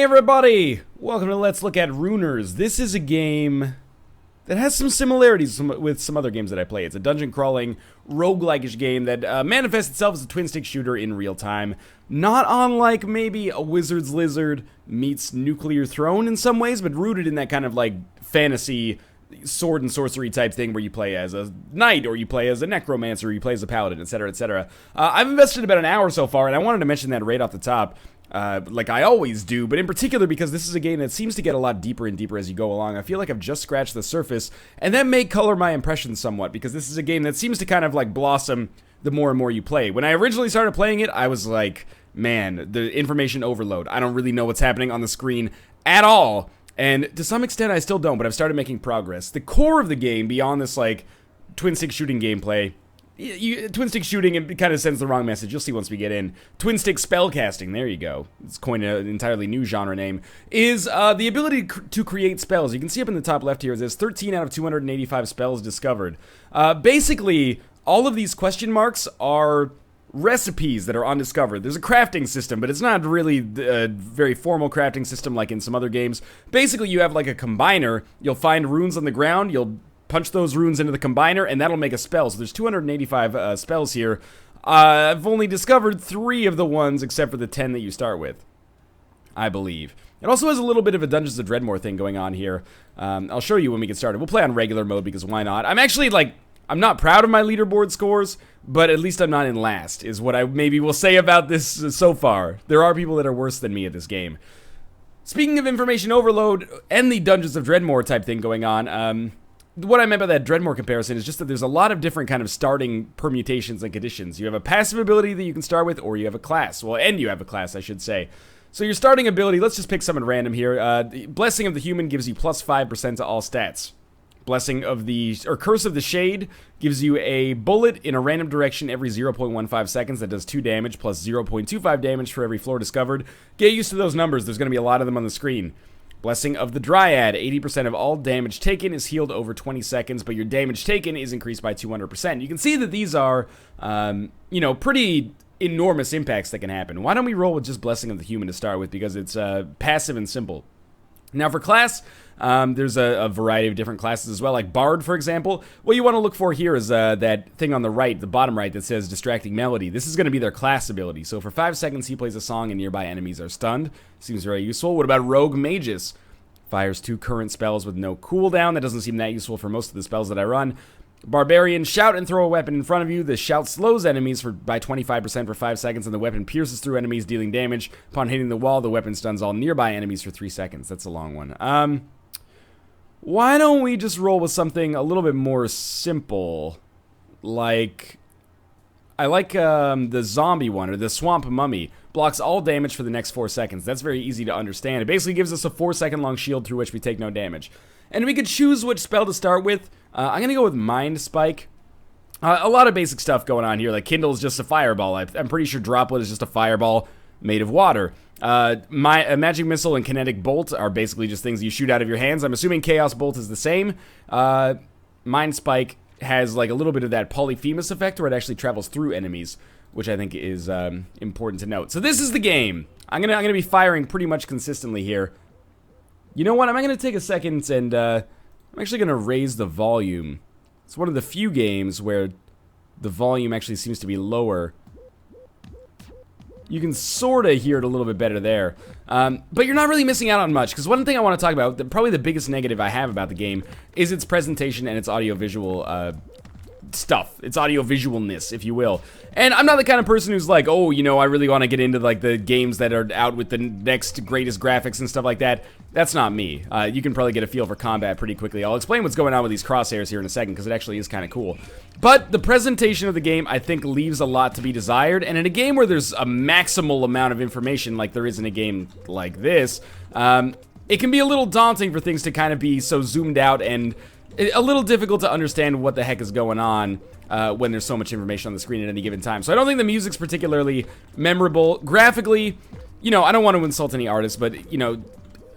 everybody! Welcome to Let's Look at Runers. This is a game that has some similarities with some other games that I play. It's a dungeon crawling, roguelike-ish game that manifests itself as a twin-stick shooter in real time. Not unlike maybe a Wizard's Lizard meets Nuclear Throne in some ways, but rooted in that kind of like fantasy sword and sorcery type thing where you play as a knight, or you play as a necromancer, or you play as a paladin, etc., etc. I've invested about an hour so far, and I wanted to mention that right off the top. Like I always do, but in particular because this is a game that seems to get a lot deeper and deeper as you go along. I feel like I've just scratched the surface, and that may color my impressions somewhat, because this is a game that seems to kind of like blossom the more and more you play. When I originally started playing it, I was like, man, the information overload. I don't really know what's happening on the screen at all, and to some extent I still don't, but I've started making progress. The core of the game, beyond this like twin-stick shooting gameplay, twin-stick shooting, it kind of sends the wrong message. You'll see once we get in. Twin-stick spellcasting, there you go. It's coined an entirely new genre name. Is the ability to create spells. You can see up in the top left here, it says 13 out of 285 spells discovered. Basically, all of these question marks are recipes that are undiscovered. There's a crafting system, but it's not really a very formal crafting system like in some other games. Basically, you have like a combiner. You'll find runes on the ground. You'll punch those runes into the combiner, and that'll make a spell. So there's 285 spells here. I've only discovered 3 of the ones, except for the 10 that you start with, I believe. It also has a little bit of a Dungeons of Dreadmore thing going on here. I'll show you when we get started. We'll play on regular mode, because why not? I'm actually, like, I'm not proud of my leaderboard scores, but at least I'm not in last, is what I maybe will say about this so far. There are people that are worse than me at this game. Speaking of information overload and the Dungeons of Dreadmore type thing going on, what I meant by that Dreadmore comparison is just that there's a lot of different kind of starting permutations and conditions. You have a passive ability that you can start with, or you have a class. Well, and you have a class, I should say. So your starting ability, let's just pick something random here. Blessing of the Human gives you plus 5% to all stats. Blessing of the, or Curse of the Shade gives you a bullet in a random direction every 0.15 seconds that does 2 damage, plus 0.25 damage for every floor discovered. Get used to those numbers, there's going to be a lot of them on the screen. Blessing of the Dryad, 80% of all damage taken is healed over 20 seconds, but your damage taken is increased by 200%. You can see that these are, you know, pretty enormous impacts that can happen. Why don't we roll with just Blessing of the Human to start with, because it's passive and simple. Now for class, there's a variety of different classes as well, like Bard, for example. What you want to look for here is that thing on the right, the bottom right, that says Distracting Melody. This is going to be their class ability. So for 5 seconds, he plays a song and nearby enemies are stunned. Seems very useful. What about Rogue Magus? Fires 2 current spells with no cooldown. That doesn't seem that useful for most of the spells that I run. Barbarian, shout and throw a weapon in front of you. The shout slows enemies by 25% for 5 seconds, and the weapon pierces through enemies, dealing damage. Upon hitting the wall, the weapon stuns all nearby enemies for 3 seconds. That's a long one. Why don't we just roll with something a little bit more simple? Like, I like the zombie one, or the Swamp Mummy. Blocks all damage for the next 4 seconds. That's very easy to understand. It basically gives us a 4-second long shield through which we take no damage. And we could choose which spell to start with. I'm going to go with Mind Spike. A lot of basic stuff going on here. Like Kindle is just a fireball. I'm pretty sure Droplet is just a fireball made of water. Magic Missile and Kinetic Bolt are basically just things you shoot out of your hands. I'm assuming Chaos Bolt is the same. Mind Spike has like a little bit of that Polyphemus effect where it actually travels through enemies, which I think is important to note. So this is the game. I'm gonna be firing pretty much consistently here. You know what? I'm gonna take a second and I'm actually gonna raise the volume. It's one of the few games where the volume actually seems to be lower. You can sorta hear it a little bit better there. But you're not really missing out on much, because one thing I want to talk about, probably the biggest negative I have about the game, is its presentation and its audiovisual stuff. Its audiovisualness, if you will. And I'm not the kind of person who's like, oh, you know, I really want to get into like the games that are out with the next greatest graphics and stuff like that. That's not me. You can probably get a feel for combat pretty quickly. I'll explain what's going on with these crosshairs here in a second, because it actually is kind of cool. But the presentation of the game, I think, leaves a lot to be desired. And in a game where there's a maximal amount of information like there is in a game like this, it can be a little daunting for things to kind of be so zoomed out and a little difficult to understand what the heck is going on when there's so much information on the screen at any given time. So I don't think the music's particularly memorable. Graphically, you know, I don't want to insult any artist, but, you know,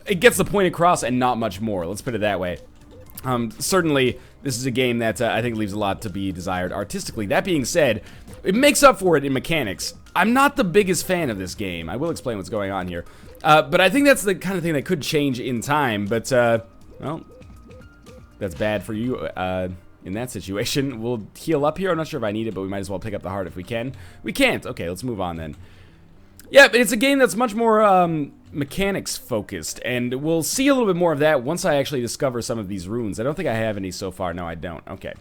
it gets the point across and not much more. Let's put it that way. Certainly, this is a game that I think leaves a lot to be desired artistically. That being said, it makes up for it in mechanics. I'm not the biggest fan of this game. I will explain what's going on here. But I think that's the kind of thing that could change in time. But, well, that's bad for you in that situation. We'll heal up here. I'm not sure if I need it, but we might as well pick up the heart if we can. We can't. Okay, let's move on then. Yeah, but it's a game that's much more mechanics focused, and we'll see a little bit more of that once I actually discover some of these runes. I don't think I have any so far. No, I don't. Okay.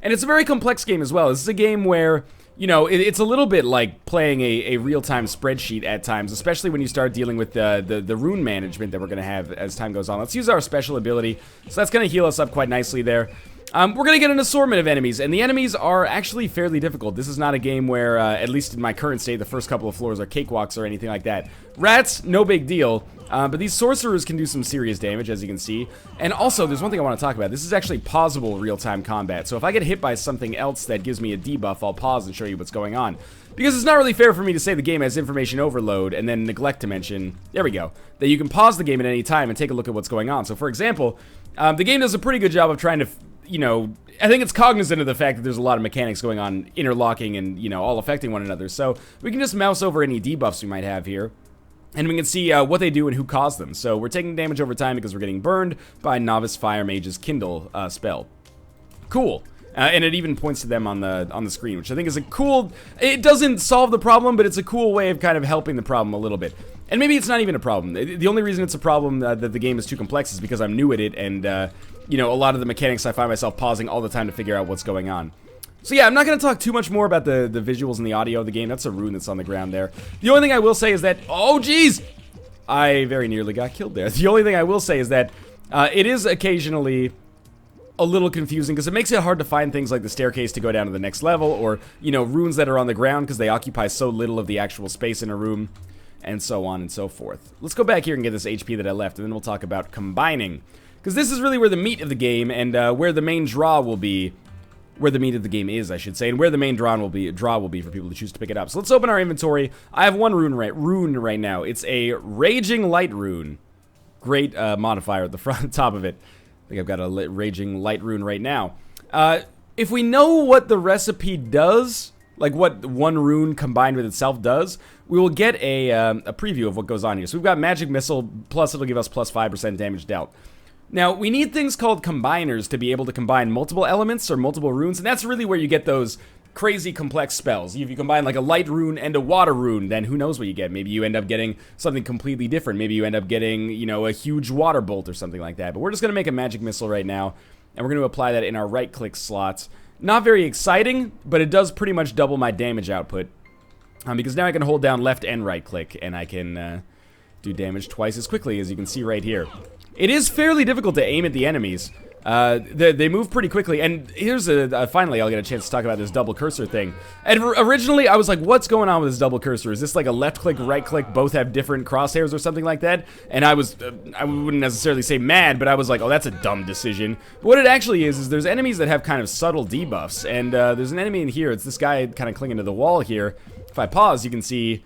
And it's a very complex game as well. This is a game where, you know, it's a little bit like playing a real-time spreadsheet at times, especially when you start dealing with the rune management that we're going to have as time goes on. Let's use our special ability. So that's going to heal us up quite nicely there. We're going to get an assortment of enemies, and the enemies are actually fairly difficult. This is not a game where, at least in my current state, the first couple of floors are cakewalks or anything like that. Rats, no big deal, but these sorcerers can do some serious damage, as you can see. And also, there's one thing I want to talk about. This is actually pausable real-time combat, so if I get hit by something else that gives me a debuff, I'll pause and show you what's going on. Because it's not really fair for me to say the game has information overload and then neglect to mention, there we go, that you can pause the game at any time and take a look at what's going on. So, for example, the game does a pretty good job of trying to, you know, I think it's cognizant of the fact that there's a lot of mechanics going on, interlocking and, you know, all affecting one another. So we can just mouse over any debuffs we might have here, and we can see what they do and who caused them. So we're taking damage over time because we're getting burned by Novice Fire Mage's Kindle spell. Cool. And it even points to them on the screen, which I think is a cool... It doesn't solve the problem, but it's a cool way of kind of helping the problem a little bit. And maybe it's not even a problem. The only reason it's a problem that the game is too complex is because I'm new at it, and, you know, a lot of the mechanics I find myself pausing all the time to figure out what's going on. So yeah, I'm not going to talk too much more about the visuals and the audio of the game. That's a rune that's on the ground there. The only thing I will say is that... Oh, jeez! I very nearly got killed there. The only thing I will say is that it is occasionally a little confusing because it makes it hard to find things like the staircase to go down to the next level, or, you know, runes that are on the ground because they occupy so little of the actual space in a room, and so on and so forth. Let's go back here and get this HP that I left, and then we'll talk about combining. Because this is really where the meat of the game, and where the main draw will be, where the meat of the game is, I should say, and where the main draw will be for people to choose to pick it up. So let's open our inventory. I have one rune right now. It's a Raging Light rune. Great modifier at the top of it. I think I've got a Raging Light rune right now. If we know what the recipe does, like what one rune combined with itself does, we will get a preview of what goes on here. So we've got Magic Missile, plus it'll give us plus 5% damage dealt. Now, we need things called combiners to be able to combine multiple elements or multiple runes, and that's really where you get those crazy complex spells. If you combine like a light rune and a water rune, then who knows what you get. Maybe you end up getting something completely different. Maybe you end up getting, you know, a huge water bolt or something like that. But we're just going to make a Magic Missile right now, and we're going to apply that in our right-click slots. Not very exciting, but it does pretty much double my damage output. Because now I can hold down left and right-click, and I can do damage twice as quickly, as you can see right here. It is fairly difficult to aim at the enemies. They move pretty quickly, and here's finally I'll get a chance to talk about this double cursor thing. And originally I was like, what's going on with this double cursor? Is this like a left click, right click, both have different crosshairs or something like that? And I wouldn't necessarily say mad, but I was like, oh, that's a dumb decision. But what it actually is there's enemies that have kind of subtle debuffs, and there's an enemy in here. It's this guy kind of clinging to the wall here. If I pause, you can see,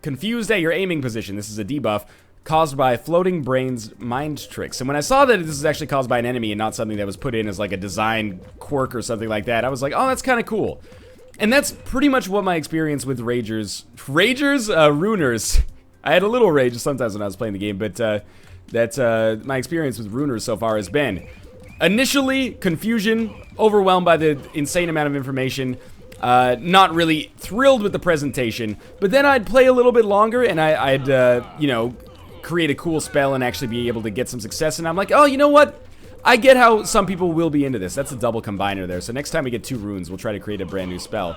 confused at your aiming position. This is a debuff caused by Floating Brain's mind tricks. And when I saw that this is actually caused by an enemy and not something that was put in as like a design quirk or something like that, I was like, oh, that's kind of cool. And that's pretty much what my experience with Runers. I had a little rage sometimes when I was playing the game, but that's my experience with Runers so far has been. Initially, confusion, overwhelmed by the insane amount of information, not really thrilled with the presentation, but then I'd play a little bit longer and I'd you know, create a cool spell and actually be able to get some success, and I'm like, oh, you know what? I get how some people will be into this. That's a double combiner there, so next time we get 2 runes, we'll try to create a brand new spell.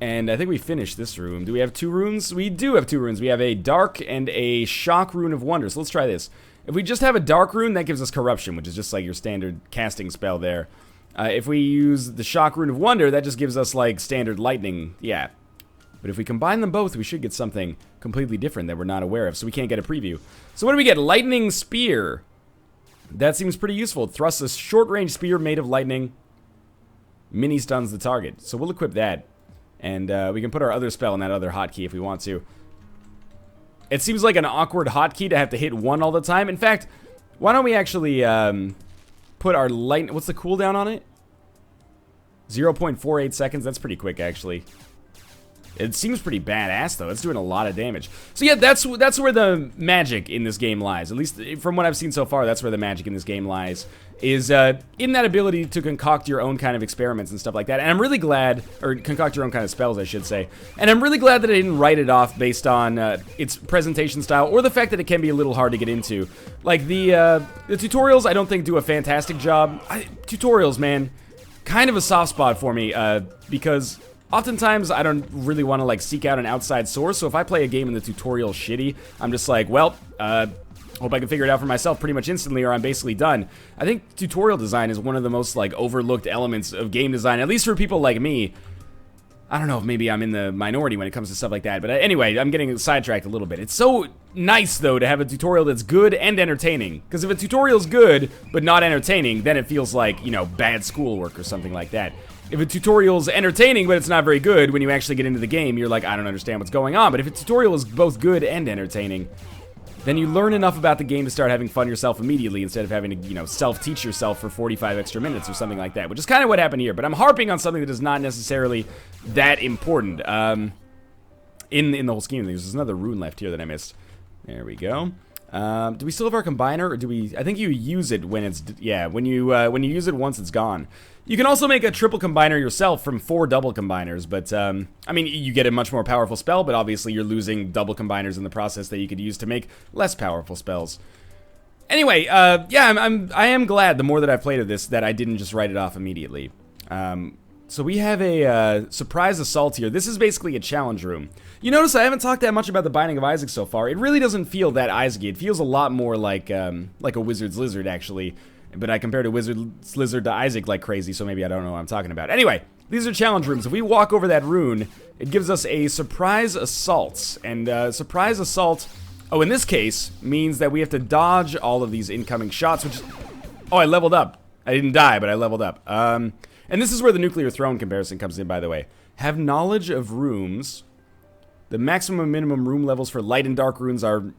And I think we finished this room. Do we have 2 runes? We do have 2 runes. We have a Dark and a Shock Rune of Wonder, so let's try this. If we just have a Dark Rune, that gives us Corruption, which is just like your standard casting spell there. If we use the Shock Rune of Wonder, that just gives us like standard Lightning, yeah. But if we combine them both, we should get something completely different that we're not aware of, so we can't get a preview. So what do we get? Lightning Spear. That seems pretty useful. It thrusts a short-range spear made of lightning. Mini stuns the target. So we'll equip that. And we can put our other spell in that other hotkey if we want to. It seems like an awkward hotkey to have to hit 1 all the time. In fact, why don't we actually put our lightning... What's the cooldown on it? 0.48 seconds. That's pretty quick, actually. It seems pretty badass, though. It's doing a lot of damage. So yeah, that's where the magic in this game lies. At least from what I've seen so far, that's where the magic in this game lies. Is in that ability to concoct your own kind of experiments and stuff like that. And I'm really glad, or concoct your own kind of spells, I should say. And I'm really glad that I didn't write it off based on its presentation style, or the fact that it can be a little hard to get into. Like, the tutorials, I don't think do a fantastic job. Tutorials, man, kind of a soft spot for me, because oftentimes I don't really want to, like, seek out an outside source. So if I play a game and the tutorial's shitty, I'm just like, well, hope I can figure it out for myself pretty much instantly, or I'm basically done. I think tutorial design is one of the most, like, overlooked elements of game design, at least for people like me. I don't know if maybe I'm in the minority when it comes to stuff like that, but anyway, I'm getting sidetracked a little bit. It's so nice, though, to have a tutorial that's good and entertaining, because if a tutorial's good but not entertaining, then it feels like, you know, bad schoolwork or something like that. If a tutorial's entertaining but it's not very good, when you actually get into the game, you're like, I don't understand what's going on. But if a tutorial is both good and entertaining, then you learn enough about the game to start having fun yourself immediately instead of having to, you know, self-teach yourself for 45 extra minutes or something like that, which is kind of what happened here. But I'm harping on something that is not necessarily that important in the whole scheme of things. There's another rune left here that I missed. There we go. Do we still have our combiner, or do we? I think you use it when it's, yeah, when you use it once, it's gone. You can also make a triple combiner yourself from 4 double combiners, but I mean, you get a much more powerful spell, but obviously you're losing double combiners in the process that you could use to make less powerful spells. Anyway, yeah, I am glad the more that I've played of this that I didn't just write it off immediately. So we have a surprise assault here. This is basically a challenge room. You notice I haven't talked that much about the Binding of Isaac so far. It really doesn't feel that Isaac-y. It feels a lot more like a Wizard's Lizard, actually. But I compared a Wizard's Lizard to Isaac like crazy, so maybe I don't know what I'm talking about. Anyway, these are challenge rooms. If we walk over that rune, it gives us a surprise assault. And surprise assault, oh, in this case, means that we have to dodge all of these incoming shots, which is... Oh, I leveled up. I didn't die, but I leveled up. And this is where the nuclear throne comparison comes in, by the way. Have knowledge of rooms. The maximum and minimum room levels for light and dark runes are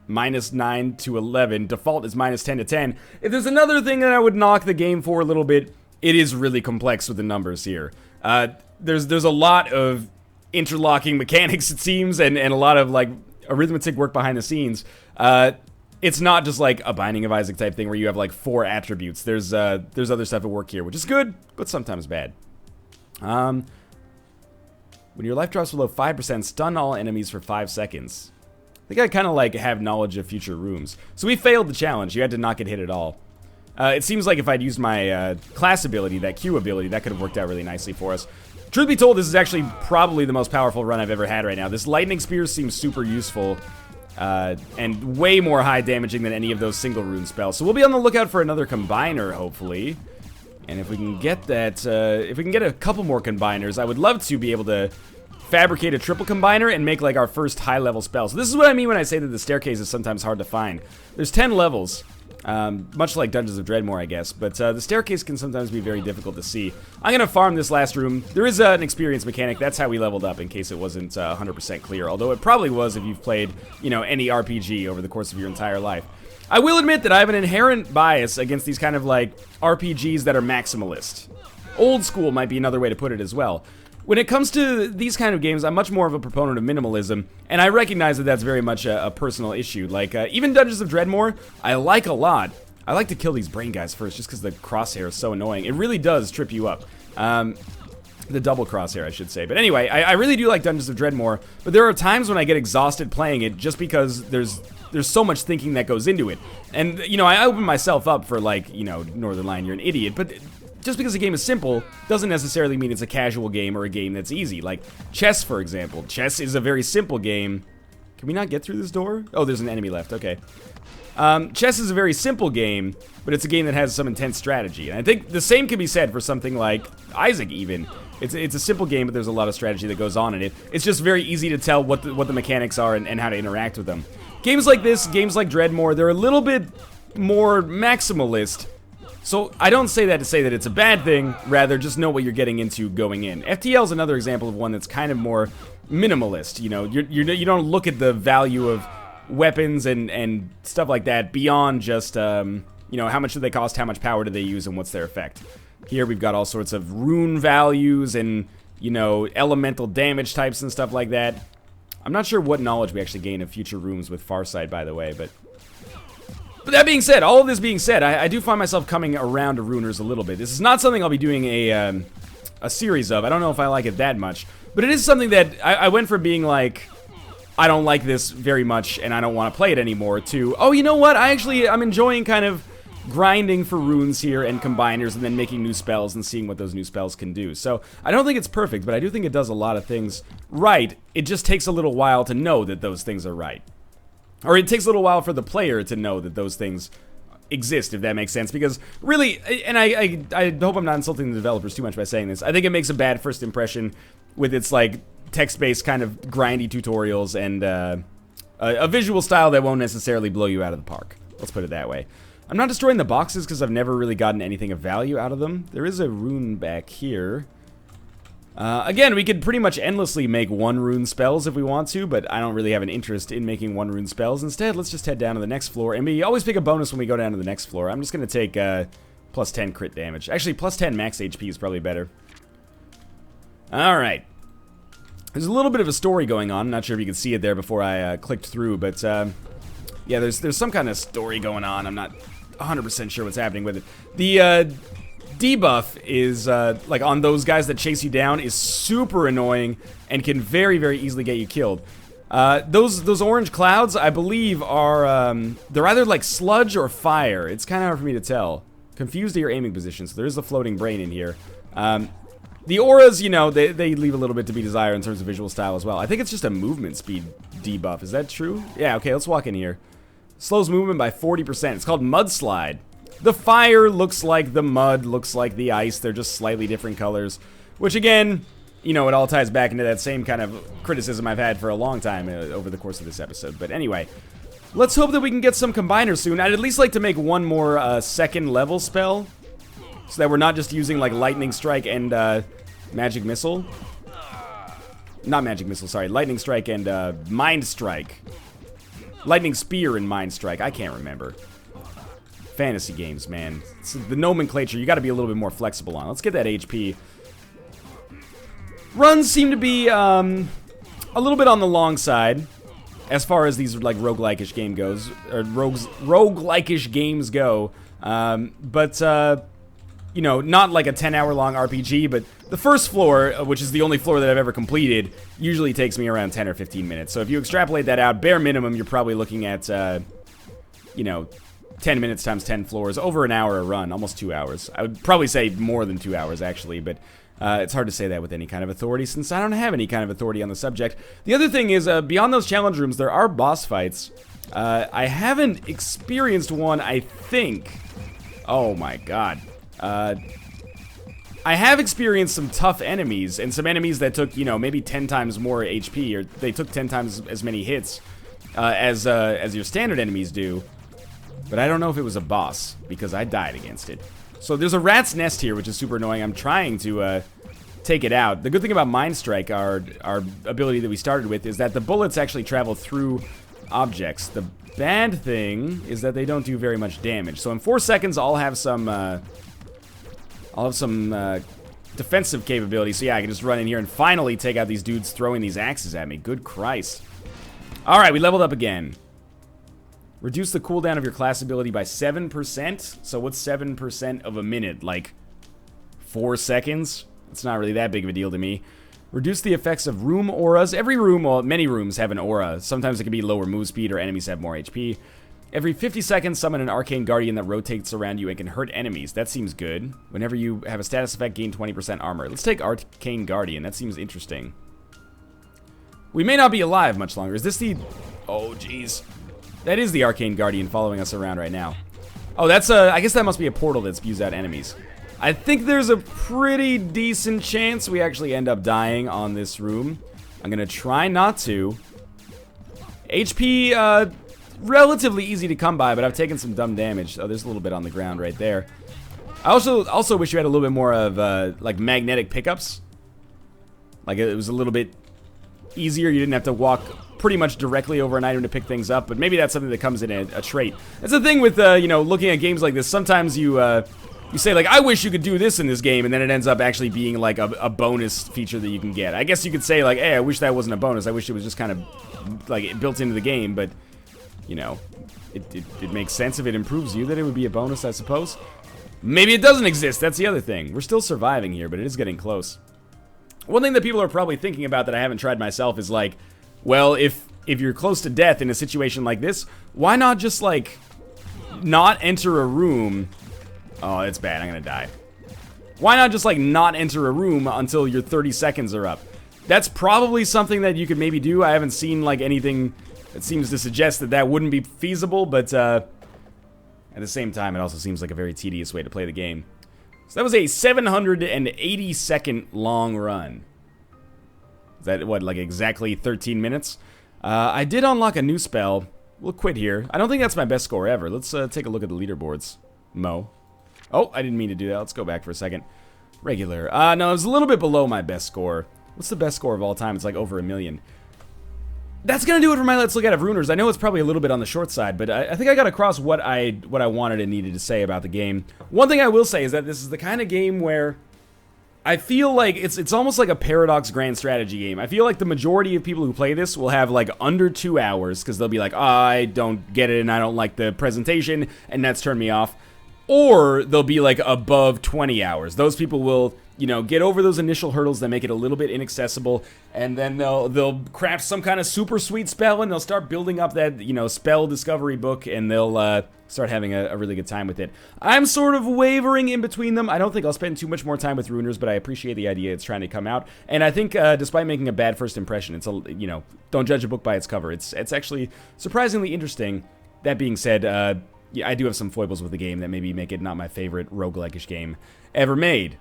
-9 to 11. Default is -10 to 10. If there's another thing that I would knock the game for a little bit, it is really complex with the numbers here. There's a lot of interlocking mechanics, it seems, and a lot of, like, arithmetic work behind the scenes. It's not just like a Binding of Isaac type thing where you have like 4 attributes. There's other stuff at work here, which is good, but sometimes bad. When your life drops below 5%, stun all enemies for 5 seconds. I think I kind of like have knowledge of future rooms. So we failed the challenge. You had to not get hit at all. It seems like if I'd used my class ability, that Q ability, that could have worked out really nicely for us. Truth be told, this is actually probably the most powerful run I've ever had right now. This lightning spear seems super useful. And way more high damaging than any of those single rune spells. So we'll be on the lookout for another combiner, hopefully. And if we can get that, if we can get a couple more combiners, I would love to be able to fabricate a triple combiner and make like our first high-level spell. So this is what I mean when I say that the staircase is sometimes hard to find. There's 10 levels. Much like Dungeons of Dreadmore, I guess, but the staircase can sometimes be very difficult to see. I'm gonna farm this last room. There is an experience mechanic. That's how we leveled up, in case it wasn't 100% clear, although it probably was if you've played, you know, any RPG over the course of your entire life. I will admit that I have an inherent bias against these kind of like RPGs that are maximalist. Old school might be another way to put it as well. When it comes to these kind of games, I'm much more of a proponent of minimalism, and I recognize that that's very much a personal issue. Like, even Dungeons of Dreadmore, I like a lot. I like to kill these brain guys first, just because the crosshair is so annoying. It really does trip you up. The double crosshair, I should say. But anyway, I really do like Dungeons of Dreadmore, but there are times when I get exhausted playing it just because there's so much thinking that goes into it. And, you know, I open myself up for, like, you know, Northernlion, you're an idiot, but just because a game is simple doesn't necessarily mean it's a casual game or a game that's easy. Like chess, for example. Chess is a very simple game. Can we not get through this door? Oh, there's an enemy left. Okay. Chess is a very simple game, but it's a game that has some intense strategy. And I think the same can be said for something like Isaac, even. It's a simple game, but there's a lot of strategy that goes on in it. It's just very easy to tell what the mechanics are and how to interact with them. Games like this, games like Dreadmore, they're a little bit more maximalist. So I don't say that to say that it's a bad thing, rather just know what you're getting into going in. FTL is another example of one that's kind of more minimalist. You know, you don't look at the value of weapons and stuff like that beyond just, you know, how much do they cost, how much power do they use, and what's their effect. Here we've got all sorts of rune values and you know, elemental damage types and stuff like that. I'm not sure what knowledge we actually gain in future rooms with Farsight, by the way, but that being said, all of this being said, I do find myself coming around to Runers a little bit. This is not something I'll be doing a series of. I don't know if I like it that much, but it is something that I went from being like, I don't like this very much and I don't want to play it anymore, to, oh, you know what, I'm enjoying kind of grinding for runes here and combiners and then making new spells and seeing what those new spells can do. So I don't think it's perfect, but I do think it does a lot of things right. It just takes a little while to know that those things are right. Or it takes a little while for the player to know that those things exist, if that makes sense. Because really, and I hope I'm not insulting the developers too much by saying this, I think it makes a bad first impression with its like text-based kind of grindy tutorials and a visual style that won't necessarily blow you out of the park. Let's put it that way. I'm not destroying the boxes because I've never really gotten anything of value out of them. There is a rune back here. Again, we could pretty much endlessly make one rune spells if we want to, but I don't really have an interest in making one rune spells. Instead, let's just head down to the next floor, and we always pick a bonus when we go down to the next floor. I'm just going to take plus 10 crit damage. Actually, plus 10 max HP is probably better. Alright. There's a little bit of a story going on. I'm not sure if you can see it there before I clicked through, but yeah, there's some kind of story going on. I'm not 100% sure what's happening with it. The debuff is, like, on those guys that chase you down is super annoying and can very, very easily get you killed. Those orange clouds, I believe, are, they're either, like, sludge or fire. It's kind of hard for me to tell. Confused at your aiming position, so there is a floating brain in here. The auras, you know, they leave a little bit to be desired in terms of visual style as well. I think it's just a movement speed debuff. Is that true? Yeah, okay, let's walk in here. Slows movement by 40%. It's called Mudslide. The fire looks like the mud, looks like the ice. They're just slightly different colors. Which, again, you know, it all ties back into that same kind of criticism I've had for a long time over the course of this episode. But anyway, let's hope that we can get some combiners soon. I'd at least like to make one more second level spell, so that we're not just using, like, Lightning Strike and Magic Missile. Not Magic Missile, sorry. Lightning Strike and Mind Strike. Lightning Spear and Mind Strike. I can't remember. Fantasy games, man. It's the nomenclature, you gotta be a little bit more flexible on. Let's get that HP. Runs seem to be a little bit on the long side as far as these, like, roguelike-ish game goes. Or roguelike-ish games go. You know, not like a 10-hour-long RPG, but the first floor, which is the only floor that I've ever completed, usually takes me around 10 or 15 minutes. So if you extrapolate that out, bare minimum, you're probably looking at, you know, 10 minutes times 10 floors, over an hour a run, almost 2 hours. I would probably say more than 2 hours, actually, but it's hard to say that with any kind of authority, since I don't have any kind of authority on the subject. The other thing is, beyond those challenge rooms, there are boss fights. I haven't experienced one, I think. Oh my god. I have experienced some tough enemies, and some enemies that took, you know, maybe 10 times more HP, or they took 10 times as many hits as your standard enemies do. But I don't know if it was a boss, because I died against it. So there's a rat's nest here, which is super annoying. I'm trying to take it out. The good thing about Mind Strike, our ability that we started with, is that the bullets actually travel through objects. The bad thing is that they don't do very much damage. So in 4 seconds, I'll have some defensive capability. So yeah, I can just run in here and finally take out these dudes throwing these axes at me. Good Christ. Alright, we leveled up again. Reduce the cooldown of your class ability by 7%. So what's 7% of a minute? Like 4 seconds? It's not really that big of a deal to me. Reduce the effects of room auras. Every room, well, many rooms have an aura. Sometimes it can be lower move speed or enemies have more HP. Every 50 seconds, summon an Arcane Guardian that rotates around you and can hurt enemies. That seems good. Whenever you have a status effect, gain 20% armor. Let's take Arcane Guardian. That seems interesting. We may not be alive much longer. Is this the... Oh, jeez. That is the Arcane Guardian following us around right now. Oh, that's a... I guess that must be a portal that spews out enemies. I think there's a pretty decent chance we actually end up dying on this room. I'm gonna try not to. HP, relatively easy to come by, but I've taken some dumb damage. Oh, there's a little bit on the ground right there. I also wish you had a little bit more of, like, magnetic pickups. Like, it was a little bit easier. You didn't have to walk pretty much directly over an item to pick things up, but maybe that's something that comes in a trait. That's the thing with, you know, looking at games like this. Sometimes you you say, like, I wish you could do this in this game, and then it ends up actually being, like, a bonus feature that you can get. I guess you could say, like, hey, I wish that wasn't a bonus. I wish it was just kind of, like, built into the game, but, you know, it makes sense if it improves you that it would be a bonus, I suppose. Maybe it doesn't exist. That's the other thing. We're still surviving here, but it is getting close. One thing that people are probably thinking about that I haven't tried myself is, like, well, if you're close to death in a situation like this, why not just, like, not enter a room... Oh, it's bad. I'm gonna die. Why not just, like, not enter a room until your 30 seconds are up? That's probably something that you could maybe do. I haven't seen, like, anything that seems to suggest that that wouldn't be feasible, but, at the same time, it also seems like a very tedious way to play the game. So that was a 780-second long run. Is that, what, like, exactly 13 minutes? I did unlock a new spell. We'll quit here. I don't think that's my best score ever. Let's, take a look at the leaderboards. Mo. Oh, I didn't mean to do that. Let's go back for a second. Regular. No, it was a little bit below my best score. What's the best score of all time? It's like over 1 million. That's gonna do it for my Let's Look at Runers. I know it's probably a little bit on the short side, but I think I got across what I wanted and needed to say about the game. One thing I will say is that this is the kind of game where I feel like it's almost like a Paradox grand strategy game. I feel like the majority of people who play this will have like under 2 hours because they'll be like, oh, I don't get it and I don't like the presentation and that's turned me off. Or they'll be like above 20 hours. Those people will, you know, get over those initial hurdles that make it a little bit inaccessible, and then they'll craft some kind of super sweet spell, and they'll start building up that, you know, spell discovery book, and they'll start having a really good time with it. I'm sort of wavering in between them. I don't think I'll spend too much more time with Runers, but I appreciate the idea it's trying to come out. And I think, despite making a bad first impression, it's a, you know, don't judge a book by its cover. It's actually surprisingly interesting. That being said, yeah, I do have some foibles with the game that maybe make it not my favorite roguelike-ish game ever made.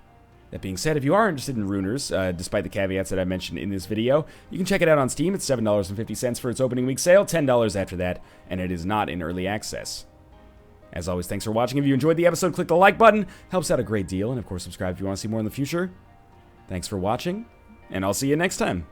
That being said, if you are interested in Runers, despite the caveats that I mentioned in this video, you can check it out on Steam. It's $7.50 for its opening week sale, $10 after that, and it is not in early access. As always, thanks for watching. If you enjoyed the episode, click the like button. Helps out a great deal, and of course, subscribe if you want to see more in the future. Thanks for watching, and I'll see you next time.